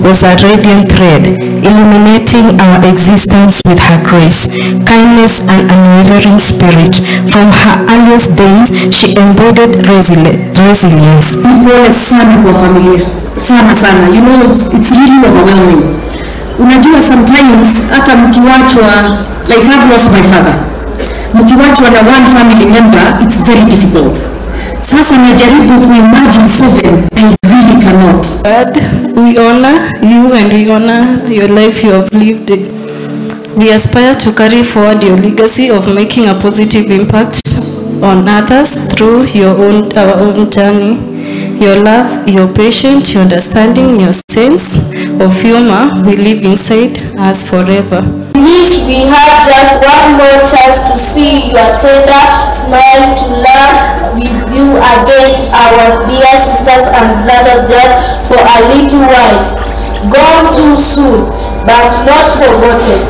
was a radiant thread, illuminating our existence with her grace, kindness, and unwavering spirit. From her earliest days, she embodied resilience. Pole sana kwa familia, sana sana. You know, it's really overwhelming. Unajua, sometimes hata mkiwachwa, like I've lost my father, mkiwachwa na one family member, it's very difficult. Sasa najaribu to imagine 7, I really cannot. God, we honor you and we honor your life you have lived. We aspire to carry forward your legacy of making a positive impact on others through our own journey. Your love, your patience, your understanding, your sense of humor will live inside us forever. Wish we had just one more chance to see your tender smile, to laugh with you again, our dear sisters and brothers, just for a little while. Gone too soon, but not forgotten.